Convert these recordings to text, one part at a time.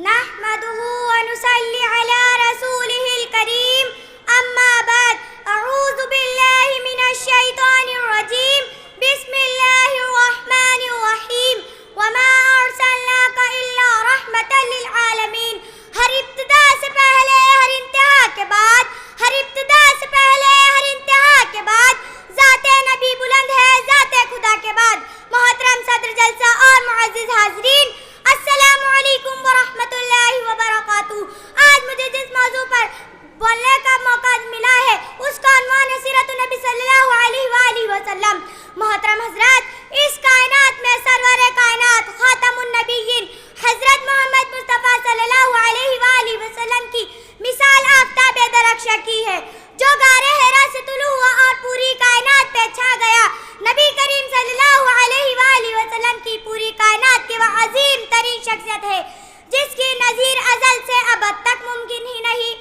نحمده ونصلي على رسوله الكريم أما بعد أعوذ بالله من الشيطان الرجيم بسم الله الرحمن الرحيم وما أرسلناك إلا رحمة للعالمين. ہر ابتدا سے پہلے ہر انتہا کے بعد، ہر ابتدا سے پہلے ہر انتہا کے بعد ذات نبی بلند ہے، ذات خدا کے بعد. محترم صدر جلسہ اور معزز حاضرین، السلام علیکم ورحمۃ اللہ وبرکاتہ. آج مجھے جس موضوع پر بولنے کا موقع ملا ہے اس کا عنوان ہے سیرت النبی صلی اللہ علیہ وآلہ وسلم. محترم حضرات، اس کائنات میں سرور کائنات خاتم النبیین حضرت محمد مصطفیٰ صلی اللہ علیہ وآلہ وسلم کی مثال آفتاب درخشاں کی ہے، جو غار حرا سے طلوع ہوا اور پوری کائنات پہ چھا گیا. نبی کریم صلی اللہ علیہ وآلہ وسلم کی پوری کائنات کی وہ عظیم ترین شخصیت ہے جس کی نظیر ازل سے ابد تک ممکن ہی نہیں.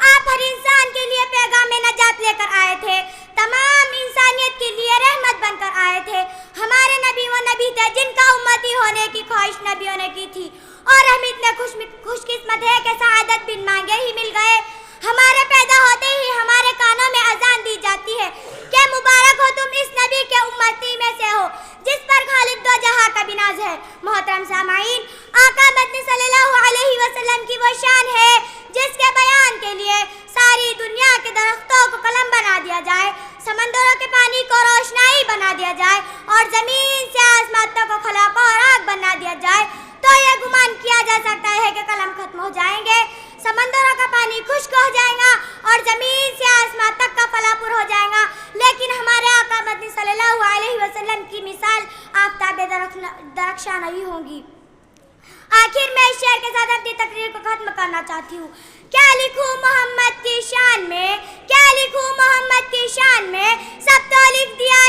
آپ ہر انسان کے لیے پیغام نجات لے کر آئے تھے، تمام انسانیت کے لیے رحمت بن کر آئے تھے. ہمارے نبی وہ نبی تھے جن کا امتی ہونے کی خواہش نبیوں نے کی تھی، اور ہم اتنے خوش قسمت ہے کہ سعادت بن مانگے ہی مل گئے. ہمارے پیدا ہوتے ہی ہمارے کانوں میں اذان دی جاتی ہے کہ مبارک ہو تم اس نبی کے امتی میں سے ہو جس پر خالق دو جہاں کا بھی ناز ہے. محترم سامعین، آقا مدنی صلی اللہ علیہ وسلم کی وہ شان ہے جس کے بیان کے لیے ساری دنیا کے درختوں کو قلم بنا دیا جائے، سمندروں کے پانی کو روشنائی بنا دیا جائے، اور زمین سے آسمانوں کو خلا کو راگ بنا دیا جائے تو یہ گمان کیا جا سکتا ہے کہ قلم ختم ہو جائیں گے، سمندروں کا پانی خشک ہو جائے گا اور زمین سے آسمان تک کا فلاں پر ہو جائے گا، لیکن ہمارے آقا مدنی صلی اللہ علیہ وسلم کی مثال آفتاب درخشاں نہیں ہوگی. آخر میں اس شعر کے ساتھ اپنی تقریر کو ختم کرنا چاہتی ہوں. کیا لکھوں محمد کی شان میں، کیا لکھوں محمد کی شان میں، سب تو لکھ دیا